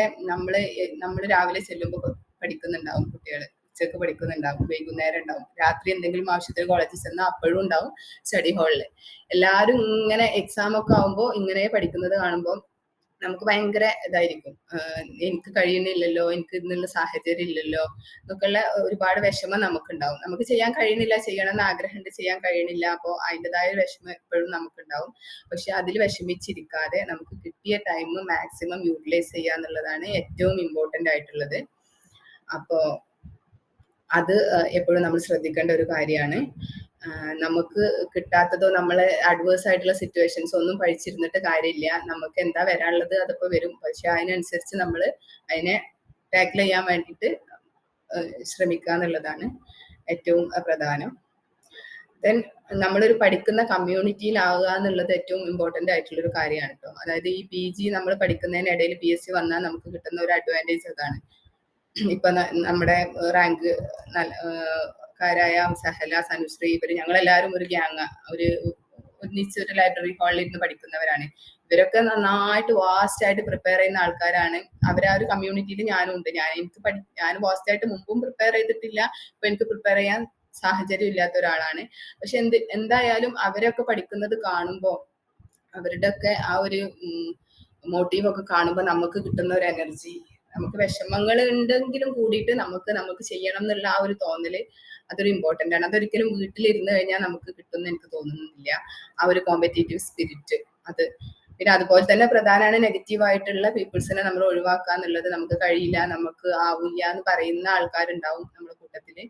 നമ്മൾ രാവിലെ ചെല്ലുമ്പോൾ പഠിക്കുന്നുണ്ടാവും കുട്ടികൾ, ഉച്ചക്ക് പഠിക്കുന്നുണ്ടാവും, വൈകുന്നേരം ഉണ്ടാവും, രാത്രി എന്തെങ്കിലും ആവശ്യത്തിന് കോളേജിൽ ചെന്നാൽ അപ്പോഴും ഉണ്ടാവും സ്റ്റഡി ഹാളിൽ. എല്ലാവരും ഇങ്ങനെ എക്സാം ഒക്കെ ആകുമ്പോൾ ഇങ്ങനെ പഠിക്കുന്നത് കാണുമ്പോൾ നമുക്ക് ഭയങ്കര ഇതായിരിക്കും. എനിക്ക് കഴിയുന്നില്ലല്ലോ, എനിക്ക് ഇതിനുള്ള സാഹചര്യം ഇല്ലല്ലോ എന്നൊക്കെയുള്ള ഒരുപാട് വിഷമം നമുക്കുണ്ടാവും. നമുക്ക് ചെയ്യാൻ കഴിയുന്നില്ല, ചെയ്യണം എന്ന് ആഗ്രഹമുണ്ട്, ചെയ്യാൻ കഴിയണില്ല. അപ്പോൾ അതിൻ്റെതായ വിഷമം എപ്പോഴും നമുക്കുണ്ടാവും. പക്ഷെ അതിൽ വിഷമിച്ചിരിക്കാതെ നമുക്ക് കിട്ടിയ ടൈം മാക്സിമം യൂട്ടിലൈസ് ചെയ്യുക എന്നുള്ളതാണ് ഏറ്റവും ഇമ്പോർട്ടൻ്റ് ആയിട്ടുള്ളത്. അപ്പോൾ അത് എപ്പോഴും നമ്മൾ ശ്രദ്ധിക്കേണ്ട ഒരു കാര്യമാണ്. നമുക്ക് കിട്ടാത്തതോ നമ്മളെ അഡ്വേഴ്സ് ആയിട്ടുള്ള സിറ്റുവേഷൻസ് ഒന്നും പഠിച്ചിരുന്നിട്ട് കാര്യമില്ല. നമുക്ക് എന്താ വരാനുള്ളത് അതിപ്പോൾ വരും. പക്ഷെ അതിനനുസരിച്ച് നമ്മൾ അതിനെ ടാക്കിൾ ചെയ്യാൻ വേണ്ടിയിട്ട് ശ്രമിക്കുക എന്നുള്ളതാണ് ഏറ്റവും പ്രധാനം. ദെൻ നമ്മളൊരു പഠിക്കുന്ന കമ്മ്യൂണിറ്റിയിലാവുക എന്നുള്ളത് ഏറ്റവും ഇമ്പോർട്ടൻ്റ് ആയിട്ടുള്ളൊരു കാര്യമാണ് കേട്ടോ. അതായത് ഈ PG നമ്മൾ പഠിക്കുന്നതിനിടയിൽ PSC വന്നാൽ നമുക്ക് കിട്ടുന്ന ഒരു അഡ്വാൻറ്റേജ് അതാണ്. ഇപ്പൊ നമ്മുടെ റാങ്ക് കാരായ സഹല, സനുശ്രീ, ഇവര് ഞങ്ങളെല്ലാവരും ഒരു ഗ്യാങ്, ഒന്നിച്ചൊരു ലൈബ്രറി ഹാളിൽ ഇരുന്ന് പഠിക്കുന്നവരാണ്. ഇവരൊക്കെ നന്നായിട്ട് വാസ്റ്റ് ആയിട്ട് പ്രിപ്പയർ ചെയ്യുന്ന ആൾക്കാരാണ്. അവരാ ഒരു കമ്മ്യൂണിറ്റിയിൽ ഞാനും ഉണ്ട്. ഞാൻ വാസ്റ്റ് ആയിട്ട് മുമ്പും പ്രിപ്പയർ ചെയ്തിട്ടില്ല, ഇപ്പൊ എനിക്ക് പ്രിപ്പയർ ചെയ്യാൻ സാഹചര്യം ഇല്ലാത്ത ഒരാളാണ്. പക്ഷെ എന്തായാലും അവരൊക്കെ പഠിക്കുന്നത് കാണുമ്പോൾ, അവരുടെ ഒക്കെ ആ ഒരു മോട്ടീവ് ഒക്കെ കാണുമ്പോൾ നമുക്ക് കിട്ടുന്ന ഒരു എനർജി, നമുക്ക് വിഷമങ്ങൾ ഉണ്ടെങ്കിലും കൂടിയിട്ട് നമുക്ക് ചെയ്യണം എന്നുള്ള ആ ഒരു തോന്നല്, അതൊരു ഇമ്പോർട്ടൻ്റ് ആണ്. അതൊരിക്കലും വീട്ടിലിരുന്ന് കഴിഞ്ഞാൽ നമുക്ക് കിട്ടുമെന്ന് എനിക്ക് തോന്നുന്നില്ല, ആ ഒരു കോമ്പറ്റേറ്റീവ് സ്പിരിറ്റ്. അത് പിന്നെ അതുപോലെ തന്നെ പ്രധാനമാണ് നെഗറ്റീവ് ആയിട്ടുള്ള പീപ്പിൾസിനെ നമ്മൾ ഒഴിവാക്കുക എന്നുള്ളത്. നമുക്ക് കഴിയില്ല, നമുക്ക് ആവില്ല എന്ന് പറയുന്ന ആൾക്കാരുണ്ടാവും നമ്മുടെ കൂട്ടത്തില്.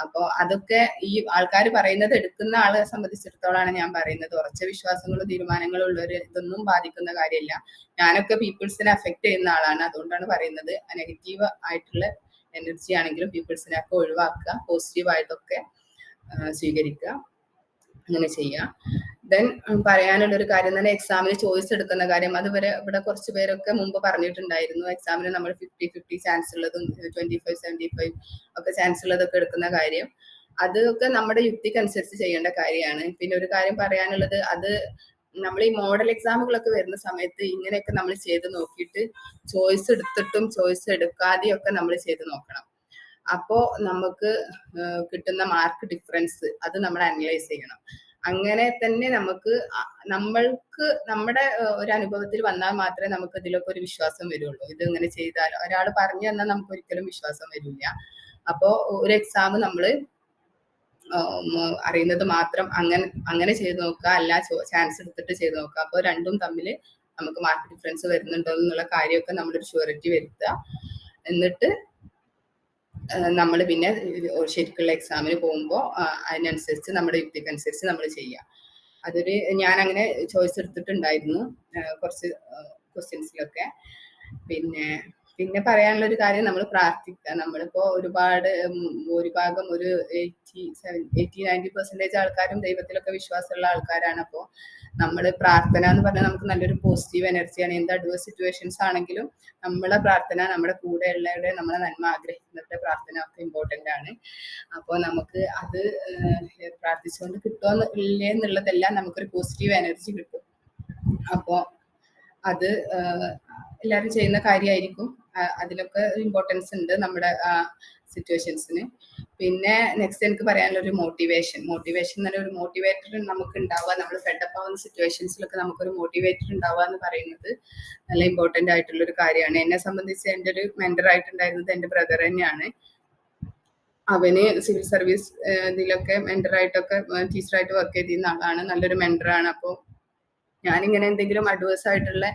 അപ്പോൾ അതൊക്കെ ഈ ആൾക്കാർ പറയുന്നത് എടുക്കുന്ന ആളെ സംബന്ധിച്ചിടത്തോളാണ് ഞാൻ പറയുന്നത്. ഉറച്ച വിശ്വാസങ്ങളും തീരുമാനങ്ങളും ഉള്ളവര് ഇതൊന്നും ബാധിക്കുന്ന കാര്യമില്ല. ഞാനൊക്കെ പീപ്പിൾസിനെ അഫക്ട് ചെയ്യുന്ന ആളാണ്, അതുകൊണ്ടാണ് പറയുന്നത്. നെഗറ്റീവ് ആയിട്ടുള്ള എനർജി ആണെങ്കിലും പീപ്പിൾസിനെ ഒക്കെ ഒഴിവാക്കുക, പോസിറ്റീവ് ആയിട്ടൊക്കെ സ്വീകരിക്കുക, അങ്ങനെ ചെയ്യുക. ദെൻ പറയാനുള്ള ഒരു കാര്യം തന്നെ എക്സാമിന് ചോയ്സ് എടുക്കുന്ന കാര്യം. അതുവരെ ഇവിടെ കുറച്ച് പേരൊക്കെ മുമ്പ് പറഞ്ഞിട്ടുണ്ടായിരുന്നു, എക്സാമിന് നമ്മൾ 50-50 ചാൻസ് ഉള്ളതും 25-75 ഒക്കെ ചാൻസ് ഉള്ളതൊക്കെ എടുക്കുന്ന കാര്യം. അതൊക്കെ നമ്മുടെ യുക്തിക്കനുസരിച്ച് ചെയ്യേണ്ട കാര്യമാണ്. പിന്നെ ഒരു കാര്യം പറയാനുള്ളത്, അത് നമ്മൾ ഈ മോഡൽ എക്സാമുകളൊക്കെ വരുന്ന സമയത്ത് ഇങ്ങനെയൊക്കെ നമ്മൾ ചെയ്ത് നോക്കിയിട്ട് ചോയ്സ് എടുത്തിട്ടും ചോയ്സ് എടുക്കാതെയും ഒക്കെ നമ്മൾ ചെയ്ത് നോക്കണം. അപ്പോൾ നമുക്ക് കിട്ടുന്ന മാർക്ക് ഡിഫറൻസ് അത് നമ്മൾ അനലൈസ് ചെയ്യണം. അങ്ങനെ തന്നെ നമ്മൾക്ക് നമ്മുടെ ഒരു അനുഭവത്തിൽ വന്നാൽ മാത്രമേ നമുക്ക് ഇതിലൊക്കെ ഒരു വിശ്വാസം വരുള്ളൂ. ഇത് ഇങ്ങനെ ചെയ്താൽ, ഒരാൾ പറഞ്ഞു തന്നാൽ നമുക്ക് ഒരിക്കലും വിശ്വാസം വരില്ല. അപ്പോൾ ഒരു എക്സാം നമ്മൾ അറിയുന്നത് മാത്രം അങ്ങനെ ചെയ്ത് നോക്കുക, അല്ല ചാൻസ് എടുത്തിട്ട് ചെയ്ത് നോക്കുക. അപ്പോൾ രണ്ടും തമ്മിൽ നമുക്ക് മാർക്ക് ഡിഫറൻസ് വരുന്നുണ്ടോ എന്നുള്ള കാര്യമൊക്കെ നമ്മളൊരു ഷുവറിറ്റി വരുത്തുക. എന്നിട്ട് നമ്മൾ പിന്നെ ശരിക്കുള്ള എക്സാമിന് പോകുമ്പോൾ അതിനനുസരിച്ച് നമ്മുടെ യുക്തിക്കനുസരിച്ച് നമ്മൾ ചെയ്യുക. ഞാൻ അങ്ങനെ ചോയ്സ് എടുത്തിട്ടുണ്ടായിരുന്നു കുറച്ച് ക്വസ്റ്റ്യൻസിലൊക്കെ. പിന്നെ പറയാനുള്ള ഒരു കാര്യം, നമ്മൾ പ്രാർത്ഥിക്കുക. നമ്മളിപ്പോ ഭൂരിഭാഗം ഒരു 80-90% ആൾക്കാരും ദൈവത്തിലൊക്കെ വിശ്വാസമുള്ള ആൾക്കാരാണ്. അപ്പോൾ നമ്മൾ പ്രാർത്ഥന എന്ന് പറഞ്ഞാൽ നമുക്ക് നല്ലൊരു പോസിറ്റീവ് എനർജിയാണ്. എന്ത് അഡ്വേഴ്സ് സിറ്റുവേഷൻസ് ആണെങ്കിലും നമ്മളെ പ്രാർത്ഥന, നമ്മുടെ കൂടെ ഉള്ളവരുടെ നമ്മളെ നന്മ ആഗ്രഹിക്കുന്നവരുടെ പ്രാർത്ഥന ഒക്കെ ഇമ്പോർട്ടൻ്റ് ആണ്. അപ്പോൾ നമുക്ക് അത് പ്രാർത്ഥിച്ചുകൊണ്ട് കിട്ടുമോ ഇല്ലേ എന്നുള്ളതെല്ലാം നമുക്കൊരു പോസിറ്റീവ് എനർജി കിട്ടും. അപ്പോൾ അത് എല്ലാവരും ചെയ്യുന്ന കാര്യമായിരിക്കും. അതിലൊക്കെ ഇമ്പോർട്ടൻസ് ഉണ്ട് നമ്മുടെ സിറ്റുവേഷൻസിന്. പിന്നെ നെക്സ്റ്റ് എനിക്ക് പറയാനുള്ള ഒരു മോട്ടിവേഷൻ തന്നെ, ഒരു മോട്ടിവേറ്റർ നമുക്ക് ഉണ്ടാവുക. നമ്മൾ ഫെഡപ്പ് ആവുന്ന സിറ്റുവേഷൻസിലൊക്കെ നമുക്കൊരു മോട്ടിവേറ്റർ ഉണ്ടാവുക എന്ന് പറയുന്നത് നല്ല ഇമ്പോർട്ടൻ്റ് ആയിട്ടുള്ള ഒരു കാര്യമാണ്. എന്നെ സംബന്ധിച്ച് എൻ്റെ ഒരു മെന്റർ ആയിട്ടുണ്ടായിരുന്നത് എൻ്റെ ബ്രദർ തന്നെയാണ്. അവന് സിവിൽ സർവീസ് ഇതിലൊക്കെ മെന്ററായിട്ടൊക്കെ ടീച്ചറായിട്ട് വർക്ക് ചെയ്തിരുന്ന ആളാണ്, നല്ലൊരു മെന്ററാണ്. അപ്പോൾ ഞാനിങ്ങനെ എന്തെങ്കിലും അഡ്വേഴ്സ് ആയിട്ടുള്ള,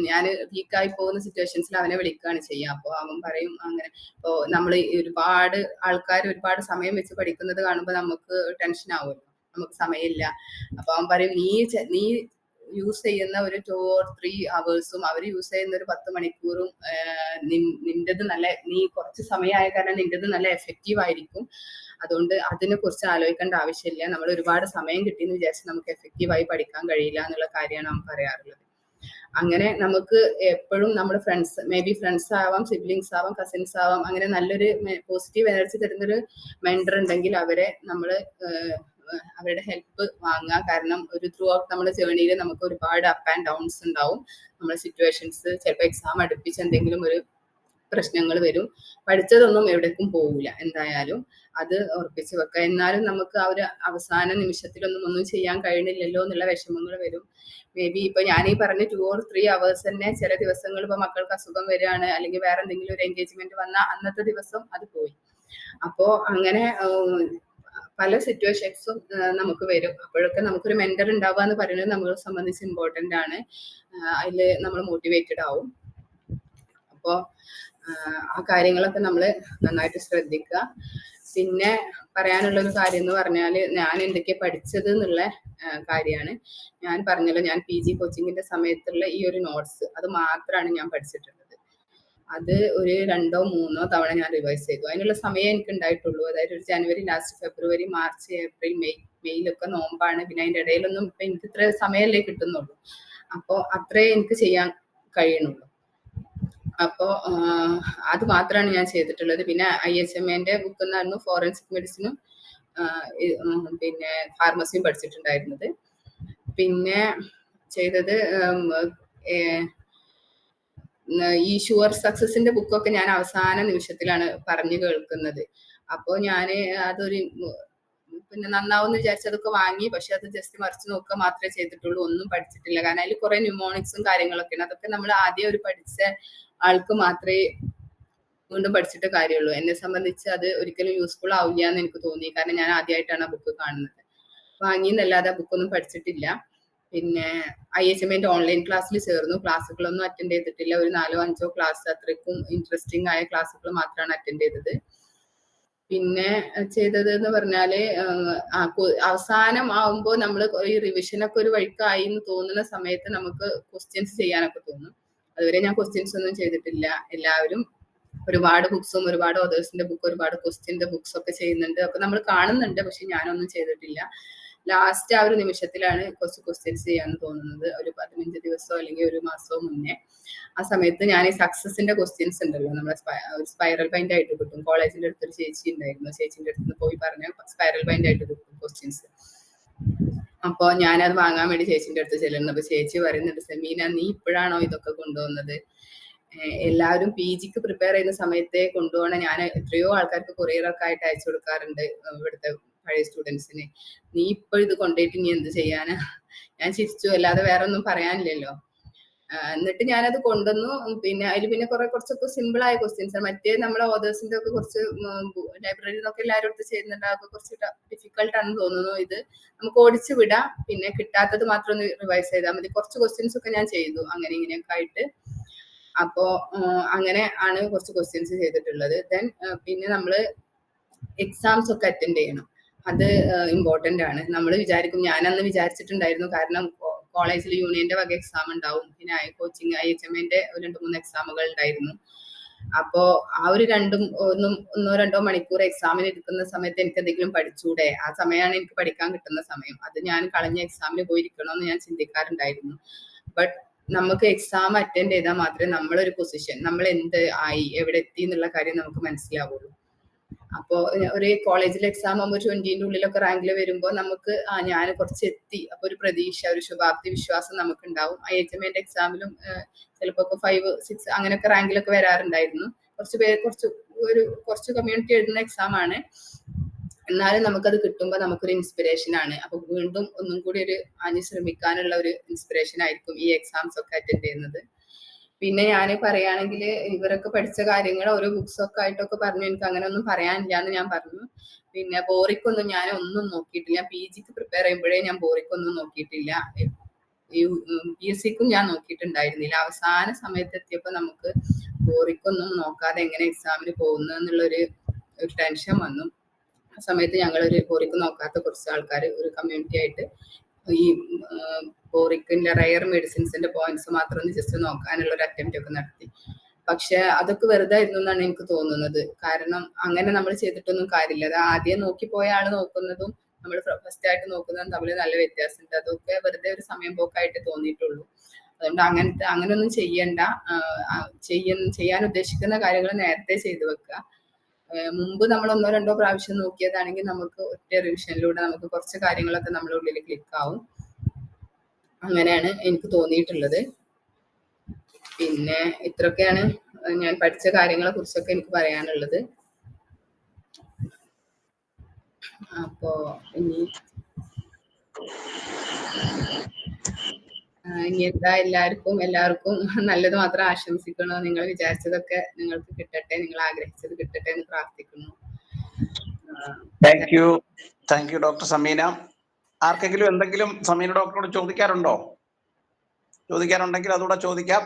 ഞാൻ വീക്കായി പോകുന്ന സിറ്റുവേഷൻസിൽ അവനെ വിളിക്കുകയാണ് ചെയ്യുക. അപ്പോൾ അവൻ പറയും അങ്ങനെ. ഇപ്പോൾ നമ്മൾ ഒരുപാട് ആൾക്കാർ ഒരുപാട് സമയം വെച്ച് പഠിക്കുന്നത് കാണുമ്പോൾ നമുക്ക് ടെൻഷൻ ആവുമല്ലോ, നമുക്ക് സമയമില്ല. അപ്പോൾ അവൻ പറയും, നീ യൂസ് ചെയ്യുന്ന ഒരു 2 or 3 hours അവർ യൂസ് ചെയ്യുന്ന ഒരു 10 മണിക്കൂറും നിന്റേത് നീ കുറച്ച് സമയമായ കാരണം നിന്റേത് നല്ല എഫക്റ്റീവ് ആയിരിക്കും. അതുകൊണ്ട് അതിനെ കുറിച്ച് ആലോചിക്കേണ്ട ആവശ്യമില്ല. നമ്മൾ ഒരുപാട് സമയം കിട്ടിയെന്ന് വിചാരിച്ച് നമുക്ക് എഫക്റ്റീവായി പഠിക്കാൻ കഴിയില്ല എന്നുള്ള കാര്യമാണ് അവൻ പറയാറുള്ളത്. അങ്ങനെ നമുക്ക് എപ്പോഴും നമ്മുടെ ഫ്രണ്ട്സ് ആവാം, സിബ്ലിങ്സ് ആവാം, കസിൻസ് ആവാം, അങ്ങനെ നല്ലൊരു പോസിറ്റീവ് എനർജി തരുന്നൊരു മെന്റർ ഉണ്ടെങ്കിൽ അവരെ നമ്മൾ അവരുടെ ഹെൽപ്പ് വാങ്ങുക. കാരണം ഒരു ത്രൂ ഔട്ട് നമ്മുടെ ജേർണിയിൽ നമുക്ക് ഒരുപാട് അപ്പ് ആൻഡ് ഡൗൺസ് ഉണ്ടാവും. നമ്മുടെ സിറ്റുവേഷൻസ് ചിലപ്പോൾ എക്സാം അടുപ്പിച്ച് എന്തെങ്കിലും ഒരു പ്രശ്നങ്ങൾ വരും. പഠിച്ചതൊന്നും എവിടേക്കും പോവില്ല എന്തായാലും, അത് ഉറപ്പിച്ച് വെക്കുക. എന്നാലും നമുക്ക് ആ ഒരു അവസാന ഒന്നും ചെയ്യാൻ കഴിയണില്ലല്ലോ എന്നുള്ള വിഷമങ്ങൾ വരും. മേ ബി ഇപ്പൊ ഞാൻ ഈ പറഞ്ഞ 2 or 3 hours തന്നെ ചില ദിവസങ്ങൾ ഇപ്പൊ മക്കൾക്ക് അസുഖം വരികയാണ്, അല്ലെങ്കിൽ വേറെ എന്തെങ്കിലും ഒരു എൻഗേജ്മെന്റ് വന്നാൽ അന്നത്തെ ദിവസം അത് പോയി. അപ്പോ അങ്ങനെ പല സിറ്റുവേഷൻസും നമുക്ക് വരും. അപ്പോഴൊക്കെ നമുക്കൊരു മെന്റർ ഉണ്ടാവുക എന്ന് പറയുന്നത് നമ്മളെ സംബന്ധിച്ച് ഇമ്പോർട്ടന്റ് ആണ്. അതിൽ നമ്മൾ മോട്ടിവേറ്റഡ് ആവും. അപ്പോൾ ആ കാര്യങ്ങളൊക്കെ നമ്മൾ നന്നായിട്ട് ശ്രദ്ധിക്കുക. പിന്നെ പറയാനുള്ള ഒരു കാര്യം എന്ന് പറഞ്ഞാൽ ഞാൻ എന്തൊക്കെ പഠിച്ചത് എന്നുള്ള കാര്യമാണ്. ഞാൻ പറഞ്ഞല്ലോ, ഞാൻ PG കോച്ചിങ്ങിന്റെ സമയത്തുള്ള ഈ ഒരു നോട്ട്സ് അത് മാത്രമാണ് ഞാൻ പഠിച്ചിട്ടുള്ളത്. അത് ഒരു 2 or 3 തവണ ഞാൻ റിവൈസ് ചെയ്തു. അതിനുള്ള സമയം എനിക്ക് ഉണ്ടായിട്ടുള്ളൂ. അതായത് ഒരു ജനുവരി ലാസ്റ്റ്, ഫെബ്രുവരി, മാർച്ച്, ഏപ്രിൽ, മെയ്യിലൊക്കെ നോമ്പാണ്. പിന്നെ അതിന്റെ ഇടയിലൊന്നും ഇപ്പൊ എനിക്ക് ഇത്ര സമയമല്ലേ കിട്ടുന്നുള്ളൂ. അപ്പോൾ അത്രേ എനിക്ക് ചെയ്യാൻ കഴിയണുള്ളൂ. അപ്പോൾ അത് മാത്രമാണ് ഞാൻ ചെയ്തിട്ടുള്ളത്. പിന്നെ IHMAന്റെ ബുക്ക് എന്നായിരുന്നു ഫോറൻസിക് മെഡിസിനും പിന്നെ ഫാർമസിയും പഠിച്ചിട്ടുണ്ടായിരുന്നത്. പിന്നെ ചെയ്തത് ഈ ഷുവർ സക്സസിന്റെ ബുക്കൊക്കെ ഞാൻ അവസാന നിമിഷത്തിലാണ് പറഞ്ഞു കേൾക്കുന്നത്. അപ്പോൾ ഞാൻ അതൊരു പിന്നെ നന്നാവുമെന്ന് വിചാരിച്ച് അതൊക്കെ വാങ്ങി. പക്ഷെ അത് ജസ്റ്റ് മറിച്ച് നോക്കുക മാത്രമേ ചെയ്തിട്ടുള്ളൂ, ഒന്നും പഠിച്ചിട്ടില്ല. കാരണം അതിൽ കുറെ ന്യൂമോണിക്സും കാര്യങ്ങളൊക്കെയാണ്. അതൊക്കെ നമ്മൾ ആദ്യം ഒരു പഠിച്ച ആൾക്ക് മാത്രമേ വീണ്ടും പഠിച്ചിട്ട് കാര്യമുള്ളൂ. എന്നെ സംബന്ധിച്ച് അത് ഒരിക്കലും യൂസ്ഫുൾ ആവില്ല എന്ന് എനിക്ക് തോന്നി. കാരണം ഞാൻ ആദ്യമായിട്ടാണ് ആ ബുക്ക് കാണുന്നത്. വാങ്ങിയെന്നല്ലാതെ ആ ബുക്കൊന്നും പഠിച്ചിട്ടില്ല. പിന്നെ IHMAന്റെ ഓൺലൈൻ ക്ലാസ്സിൽ ചേർന്നു. ക്ലാസ്സുകളൊന്നും അറ്റൻഡ് ചെയ്തിട്ടില്ല. ഒരു 4-5 ക്ലാസ് അത്രയ്ക്കും ഇൻട്രസ്റ്റിംഗ് ആയ ക്ലാസ്സുകൾ മാത്രമാണ് അറ്റൻഡ് ചെയ്തത്. പിന്നെ ചെയ്തത് എന്ന് പറഞ്ഞാല് അവസാനം ആവുമ്പോൾ നമ്മൾ ഈ റിവിഷനൊക്കെ ഒരു വഴിക്കായി എന്ന് തോന്നുന്ന സമയത്ത് നമുക്ക് ക്വസ്റ്റ്യൻസ് ചെയ്യാനൊക്കെ തോന്നും. അതുവരെ ഞാൻ ക്വസ്റ്റ്യൻസ് ഒന്നും ചെയ്തിട്ടില്ല. എല്ലാവരും ഒരുപാട് ബുക്സും ഒരുപാട് ഓതേഴ്സിന്റെ ബുക്ക്, ഒരുപാട് ക്വസ്റ്റ്യന്റെ ബുക്സ് ഒക്കെ ചെയ്യുന്നുണ്ട്. അപ്പൊ നമ്മൾ കാണുന്നുണ്ട്, പക്ഷെ ഞാനൊന്നും ചെയ്തിട്ടില്ല. ലാസ്റ്റ് ആ ഒരു നിമിഷത്തിലാണ് കുറച്ച് ക്വസ്റ്റ്യൻസ് ചെയ്യാന്ന് തോന്നുന്നത്, ഒരു 15 ദിവസമോ അല്ലെങ്കിൽ ഒരു മാസമോ മുന്നേ. ആ സമയത്ത് ഞാൻ ഈ സക്സസിന്റെ ക്വസ്റ്റ്യൻസ് ഉണ്ടല്ലോ, നമ്മളെ സ്പൈറൽ ബൈൻഡ് ആയിട്ട് കിട്ടും. കോളേജിന്റെ അടുത്തൊരു ചേച്ചി ഉണ്ടായിരുന്നു, ചേച്ചിന്റെ അടുത്ത് പോയി പറഞ്ഞ സ്പൈറൽ ബൈൻഡ് ആയിട്ട് കിട്ടും ക്വസ്റ്റ്യൻസ്. അപ്പൊ ഞാനത് വാങ്ങാൻ വേണ്ടി ചേച്ചിന്റെ അടുത്ത് ചെല്ലുന്നത്. അപ്പൊ ചേച്ചി പറയുന്നുണ്ട്, സെമീന നീ ഇപ്പോഴാണോ ഇതൊക്കെ കൊണ്ടുവന്നത്? എല്ലാവരും PGക്ക് പ്രിപ്പയർ ചെയ്യുന്ന സമയത്തെ കൊണ്ടുപോകണം. ഞാൻ എത്രയോ ആൾക്കാർക്ക് കൊറിയറൊക്കെ ആയിട്ട് അയച്ചു കൊടുക്കാറുണ്ട് ഇവിടുത്തെ പഴയ സ്റ്റുഡൻസിന്. നീ ഇപ്പൊ ഇത് കൊണ്ടുപോയിട്ട് നീ എന്ത് ചെയ്യാനാ? ഞാൻ ചിരിച്ചു, അല്ലാതെ വേറെ ഒന്നും പറയാനില്ലല്ലോ. എന്നിട്ട് ഞാനത് കൊണ്ടുവന്നു. പിന്നെ അതിൽ പിന്നെ കുറച്ചൊക്കെ സിമ്പിൾ ആയ ക്വസ്റ്റ്യൻസ് ആണ്. മറ്റേ നമ്മളെ ഓതേഴ്സിന്റെ ഒക്കെ കുറച്ച് ലൈബ്രറിയിൽ നിന്നൊക്കെ എല്ലാവരും അടുത്ത് ചെയ്യുന്നുണ്ട്, അതൊക്കെ കുറച്ച് ഡിഫിക്കൽട്ട് ആണെന്ന് തോന്നുന്നു. ഇത് നമുക്ക് ഓടിച്ചു വിടാം. പിന്നെ കിട്ടാത്തത് മാത്രം ഒന്ന് റിവൈസ് ചെയ്താൽ മതി. കുറച്ച് ക്വസ്റ്റ്യൻസ് ഒക്കെ ഞാൻ ചെയ്തു അങ്ങനെ ഇങ്ങനെയൊക്കെ ആയിട്ട്. അപ്പോ അങ്ങനെ ആണ് കുറച്ച് ക്വസ്റ്റ്യൻസ് ചെയ്തിട്ടുള്ളത്. ദെൻ പിന്നെ നമ്മൾ എക്സാംസ് ഒക്കെ അറ്റൻഡ് ചെയ്യണം. അത് ഇമ്പോർട്ടന്റ് ആണ്. നമ്മൾ വിചാരിക്കും, ഞാനന്ന് വിചാരിച്ചിട്ടുണ്ടായിരുന്നു, കാരണം കോളേജിൽ യൂണിയന്റെ വക എക്സാം ഉണ്ടാവും. പിന്നെ കോച്ചിങ് IHMAന്റെ 2-3 എക്സാമുകൾ ഉണ്ടായിരുന്നു. അപ്പോ ആ ഒരു 1-2 മണിക്കൂർ എക്സാമിന് ഇരിക്കുന്ന സമയത്ത് എനിക്ക് എന്തെങ്കിലും പഠിച്ചൂടെ? ആ സമയമാണ് എനിക്ക് പഠിക്കാൻ കിട്ടുന്ന സമയം. അത് ഞാൻ കളഞ്ഞ എക്സാമിന് പോയിരിക്കണമെന്ന് ഞാൻ ചിന്തിക്കാറുണ്ടായിരുന്നു. ബട്ട് നമുക്ക് എക്സാം അറ്റൻഡ് ചെയ്താൽ മാത്രമേ നമ്മളൊരു പൊസിഷൻ, നമ്മൾ എന്ത് ആയി, എവിടെ എത്തി എന്നുള്ള കാര്യം നമുക്ക് മനസ്സിലാവുള്ളൂ. അപ്പോ ഒരു കോളേജിലെ എക്സാം ആകുമ്പോൾ 20ന്റെ ഉള്ളിലൊക്കെ റാങ്കിൽ വരുമ്പോൾ നമുക്ക് ഞാൻ കുറച്ച് എത്തി, അപ്പൊ ഒരു പ്രതീക്ഷ, ഒരു ശുഭാപ്തി വിശ്വാസം നമുക്ക് ഉണ്ടാവും. IHMAന്റെ എക്സാമിലും ചിലപ്പോ 5-6 അങ്ങനെയൊക്കെ റാങ്കിലൊക്കെ വരാറുണ്ടായിരുന്നു. കുറച്ച് കമ്മ്യൂണിറ്റി എഴുതുന്ന എക്സാം ആണ്. എന്നാലും നമുക്കത് കിട്ടുമ്പോൾ നമുക്കൊരു ഇൻസ്പിറേഷൻ ആണ്. അപ്പൊ വീണ്ടും ഒന്നും കൂടി ഒരു ശ്രമിക്കാനുള്ള ഒരു ഇൻസ്പിറേഷൻ ആയിരിക്കും ഈ എക്സാംസ് ഒക്കെ അറ്റൻഡ് ചെയ്യുന്നത്. പിന്നെ ഞാൻ പറയുകയാണെങ്കിൽ ഇവരൊക്കെ പഠിച്ച കാര്യങ്ങൾ ഓരോ ബുക്സ് ഒക്കെ ആയിട്ടൊക്കെ പറഞ്ഞു. എനിക്ക് അങ്ങനെ ഒന്നും പറയാനില്ല എന്ന് ഞാൻ പറഞ്ഞു. പിന്നെ ബോറിക്കൊന്നും ഞാൻ ഒന്നും നോക്കിയിട്ടില്ല. PGക്ക് പ്രിപ്പയർ ചെയ്യുമ്പോഴേ ഞാൻ ബോറിക്കൊന്നും നോക്കിയിട്ടില്ല. PSCക്കും ഞാൻ നോക്കിയിട്ടുണ്ടായിരുന്നില്ല. അവസാന സമയത്ത് എത്തിയപ്പോൾ നമുക്ക് ബോറിക്കൊന്നും നോക്കാതെ എങ്ങനെ എക്സാമിന് പോകുന്നു എന്നുള്ളൊരു ടെൻഷൻ വന്നു. ആ സമയത്ത് ഞങ്ങളൊരു ബോറിക്ക് നോക്കാത്ത കുറച്ച് ആൾക്കാർ ഒരു കമ്മ്യൂണിറ്റി ആയിട്ട് ഈ ബോറിക്കിന്റെ റയർ മെഡിസിൻസിന്റെ പോയിന്റ്സ് മാത്രം ഒന്ന് ജസ്റ്റ് നോക്കാനുള്ള ഒരു അറ്റംപ്റ്റ് ഒക്കെ നടത്തി. പക്ഷെ അതൊക്കെ വെറുതെ ആയിരുന്നു എന്നാണ് എനിക്ക് തോന്നുന്നത്. കാരണം അങ്ങനെ നമ്മൾ ചെയ്തിട്ടൊന്നും കാര്യമില്ല. അത് ആദ്യം നോക്കിപ്പോയ ആള് നോക്കുന്നതും നമ്മൾ ഫസ്റ്റ് ആയിട്ട് നോക്കുന്നതും തമ്മിൽ നല്ല വ്യത്യാസമുണ്ട്. അതൊക്കെ വെറുതെ ഒരു സമയം പോക്കായിട്ട് തോന്നിയിട്ടുള്ളൂ. അതുകൊണ്ട് അങ്ങനെയൊന്നും ചെയ്യണ്ട. ചെയ്യാൻ ഉദ്ദേശിക്കുന്ന കാര്യങ്ങൾ നേരത്തെ ചെയ്തു വെക്കുക. മുമ്പ് നമ്മൾ 1-2 പ്രാവശ്യം നോക്കിയതാണെങ്കിൽ നമുക്ക് ഒറ്റ റിവിഷനിലൂടെ നമുക്ക് കുറച്ച് കാര്യങ്ങളൊക്കെ നമ്മുടെ ഉള്ളിൽ ക്ലിക്ക് ആവും. അങ്ങനെയാണ് എനിക്ക് തോന്നിയിട്ടുള്ളത്. പിന്നെ ഇത്രയൊക്കെയാണ് ഞാൻ പഠിച്ച കാര്യങ്ങളെ കുറിച്ചൊക്കെ എനിക്ക് പറയാനുള്ളത്. അപ്പോ ഇനി എന്താ എല്ലാവർക്കും നല്ലത് മാത്രം ആശംസിക്കുന്നു. നിങ്ങൾ വിചാരിച്ചതൊക്കെ നിങ്ങൾക്ക് കിട്ടട്ടെ, നിങ്ങൾ ആഗ്രഹിച്ചത് കിട്ടട്ടെ എന്ന് പ്രാർത്ഥിക്കുന്നു. Thank you doctor Sameena. ആർക്കെങ്കിലും എന്തെങ്കിലും സമീന ഡോക്ടറോട് ചോദിക്കാറുണ്ടെങ്കിൽ അതുകൂടെ ചോദിക്കാം.